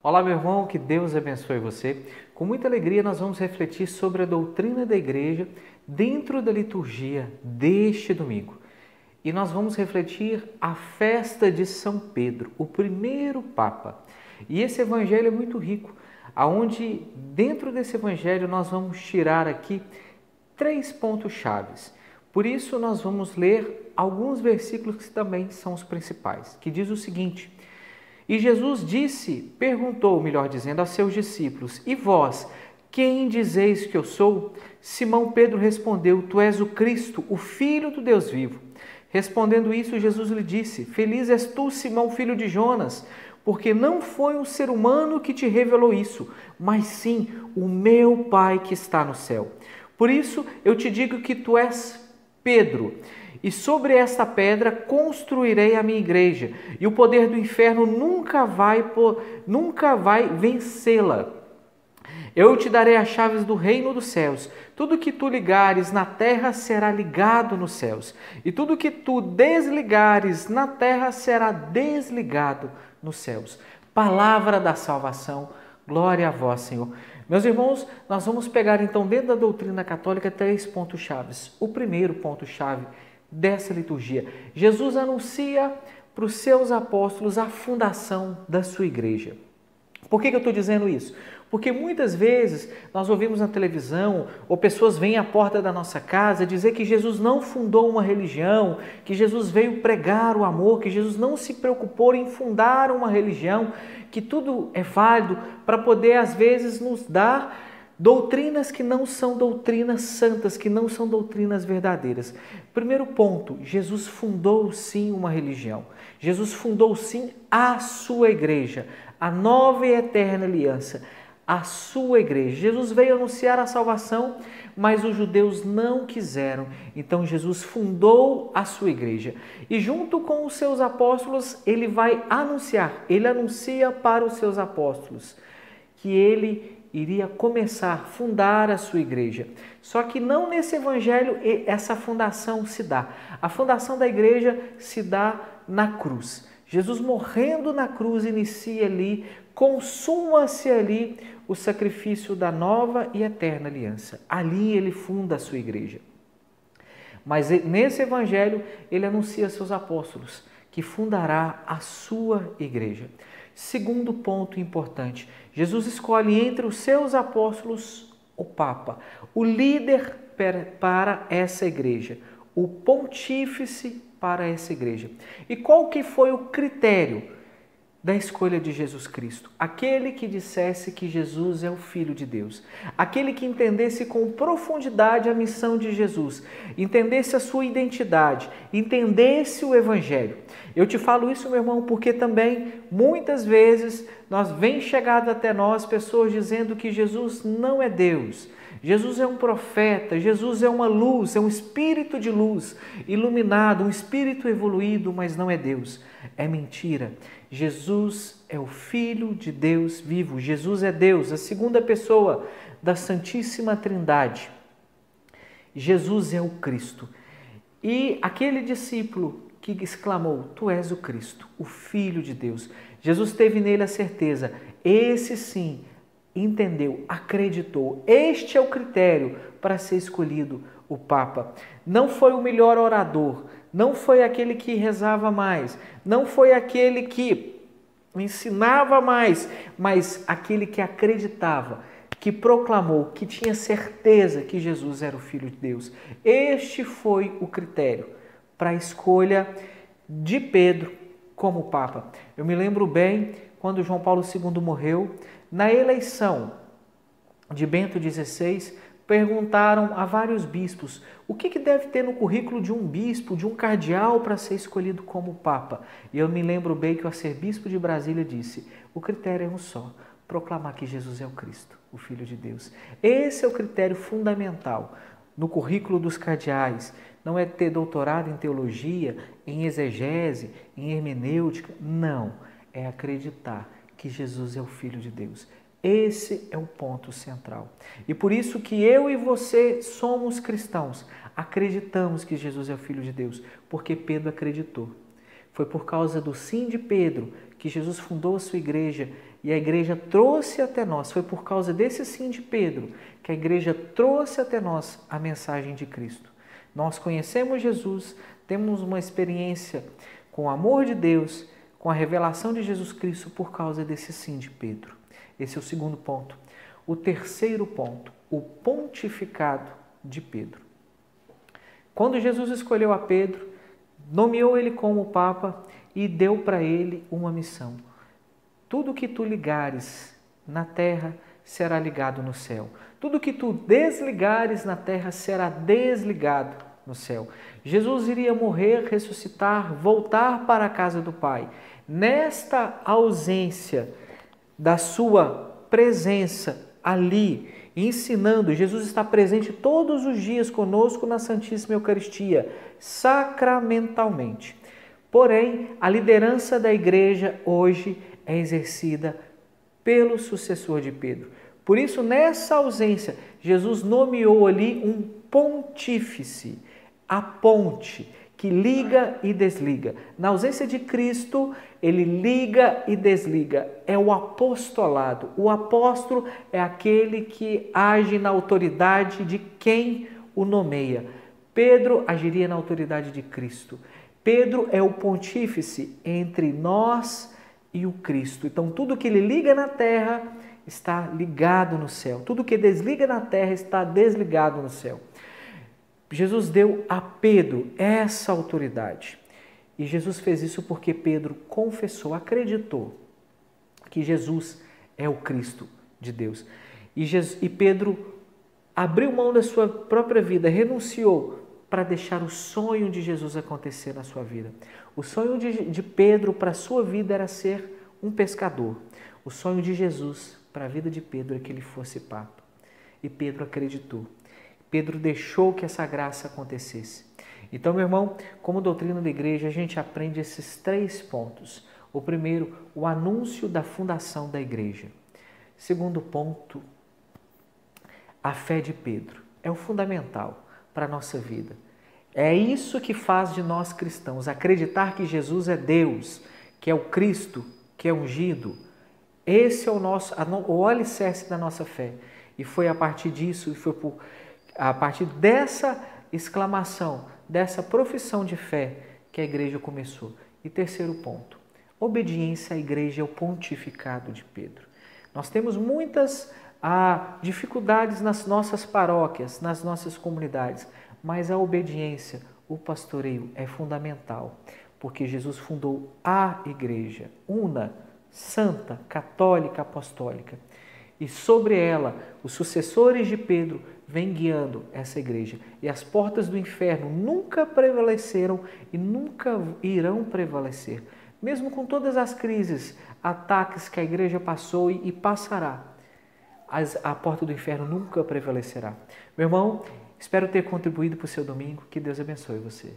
Olá, meu irmão, que Deus abençoe você. Com muita alegria, nós vamos refletir sobre a doutrina da igreja dentro da liturgia deste domingo. E nós vamos refletir a festa de São Pedro, o primeiro Papa. E esse evangelho é muito rico, aonde dentro desse evangelho nós vamos tirar aqui 3 pontos chaves. Por isso nós vamos ler alguns versículos que também são os principais, que diz o seguinte: E Jesus perguntou, melhor dizendo, aos seus discípulos: E vós, quem dizeis que eu sou? Simão Pedro respondeu: Tu és o Cristo, o Filho do Deus vivo. Respondendo isso, Jesus lhe disse: Feliz és tu, Simão, filho de Jonas, porque não foi um ser humano que te revelou isso, mas sim o meu Pai que está no céu. Por isso eu te digo que tu és Pedro, e sobre esta pedra construirei a minha igreja, e o poder do inferno nunca vai vencê-la. Eu te darei as chaves do reino dos céus. Tudo que tu ligares na terra será ligado nos céus, e tudo que tu desligares na terra será desligado nos céus. Palavra da salvação. Glória a vós, Senhor. Meus irmãos, nós vamos pegar então dentro da doutrina católica 3 pontos chaves. O primeiro ponto chave dessa liturgia: Jesus anuncia para os seus apóstolos a fundação da sua igreja. Por que eu estou dizendo isso? Porque muitas vezes nós ouvimos na televisão ou pessoas vêm à porta da nossa casa dizer que Jesus não fundou uma religião, que Jesus veio pregar o amor, que Jesus não se preocupou em fundar uma religião, que tudo é válido para poder às vezes nos dar doutrinas que não são doutrinas santas, que não são doutrinas verdadeiras. Primeiro ponto: Jesus fundou sim uma religião. Jesus fundou sim a sua igreja, a nova e eterna aliança, a sua igreja. Jesus veio anunciar a salvação, mas os judeus não quiseram. Então Jesus fundou a sua igreja. E junto com os seus apóstolos, ele vai anunciar, ele anuncia para os seus apóstolos que ele iria começar, fundar a sua igreja. Só que não nesse evangelho essa fundação se dá. A fundação da igreja se dá na cruz. Jesus morrendo na cruz inicia ali, consuma-se ali o sacrifício da nova e eterna aliança. Ali ele funda a sua igreja. Mas nesse evangelho ele anuncia a seus apóstolos que fundará a sua igreja. Segundo ponto importante: Jesus escolhe entre os seus apóstolos o Papa, o líder para essa igreja, o pontífice para essa igreja. E qual que foi o critério da escolha de Jesus Cristo? Aquele que dissesse que Jesus é o Filho de Deus, aquele que entendesse com profundidade a missão de Jesus, entendesse a sua identidade, entendesse o Evangelho. Eu te falo isso, meu irmão, porque também muitas vezes vem chegado até nós pessoas dizendo que Jesus não é Deus. Jesus é um profeta, Jesus é uma luz, é um espírito de luz, iluminado, um espírito evoluído, mas não é Deus. É mentira. Jesus é o Filho de Deus vivo. Jesus é Deus, a segunda pessoa da Santíssima Trindade. Jesus é o Cristo. E aquele discípulo que exclamou: Tu és o Cristo, o Filho de Deus. Jesus teve nele a certeza. Esse sim entendeu, acreditou. Este é o critério para ser escolhido o Papa. Não foi o melhor orador, não foi aquele que rezava mais, não foi aquele que ensinava mais, mas aquele que acreditava, que proclamou, que tinha certeza que Jesus era o Filho de Deus. Este foi o critério para a escolha de Pedro como Papa. Eu me lembro bem quando João Paulo II morreu. Na eleição de Bento XVI, perguntaram a vários bispos o que deve ter no currículo de um bispo, de um cardeal para ser escolhido como Papa. E eu me lembro bem que o arcebispo de Brasília disse: o critério é um só, proclamar que Jesus é o Cristo, o Filho de Deus. Esse é o critério fundamental no currículo dos cardeais. Não é ter doutorado em teologia, em exegese, em hermenêutica. Não, é acreditar que Jesus é o Filho de Deus. Esse é o ponto central. E por isso que eu e você somos cristãos, acreditamos que Jesus é o Filho de Deus, porque Pedro acreditou. Foi por causa do sim de Pedro que Jesus fundou a sua igreja e a igreja trouxe até nós. Foi por causa desse sim de Pedro que a igreja trouxe até nós a mensagem de Cristo. Nós conhecemos Jesus, temos uma experiência com o amor de Deus, com a revelação de Jesus Cristo por causa desse sim de Pedro. Esse é o segundo ponto. O terceiro ponto, o pontificado de Pedro. Quando Jesus escolheu a Pedro, nomeou ele como Papa e deu para ele uma missão. Tudo que tu ligares na terra será ligado no céu. Tudo que tu desligares na terra será desligado no céu. Jesus iria morrer, ressuscitar, voltar para a casa do Pai. Nesta ausência da sua presença ali, ensinando, Jesus está presente todos os dias conosco na Santíssima Eucaristia, sacramentalmente. Porém, a liderança da igreja hoje é exercida pelo sucessor de Pedro. Por isso, nessa ausência, Jesus nomeou ali um pontífice, a ponte que liga e desliga. Na ausência de Cristo, ele liga e desliga. É o apostolado. O apóstolo é aquele que age na autoridade de quem o nomeia. Pedro agiria na autoridade de Cristo. Pedro é o pontífice entre nós e o Cristo. Então, tudo que ele liga na terra está ligado no céu. Tudo que desliga na terra está desligado no céu. Jesus deu a Pedro essa autoridade. E Jesus fez isso porque Pedro confessou, acreditou que Jesus é o Cristo de Deus. E Pedro abriu mão da sua própria vida, renunciou para deixar o sonho de Jesus acontecer na sua vida. O sonho de Pedro para a sua vida era ser um pescador. O sonho de Jesus para a vida de Pedro é que ele fosse Papa. E Pedro acreditou. Pedro deixou que essa graça acontecesse. Então, meu irmão, como doutrina da igreja, a gente aprende esses 3 pontos. O primeiro, o anúncio da fundação da igreja. Segundo ponto, a fé de Pedro. É o fundamental para a nossa vida. É isso que faz de nós cristãos acreditar que Jesus é Deus, que é o Cristo, que é ungido. Esse é o alicerce da nossa fé. E foi a partir disso, a partir dessa exclamação, dessa profissão de fé que a igreja começou. E terceiro ponto, obediência à igreja ao pontificado de Pedro. Nós temos muitas dificuldades nas nossas paróquias, nas nossas comunidades, mas a obediência, o pastoreio é fundamental, porque Jesus fundou a igreja, una, santa, católica, apostólica. E sobre ela, os sucessores de Pedro vêm guiando essa igreja. E as portas do inferno nunca prevaleceram e nunca irão prevalecer. Mesmo com todas as crises, ataques que a igreja passou e passará, a porta do inferno nunca prevalecerá. Meu irmão, espero ter contribuído para o seu domingo. Que Deus abençoe você.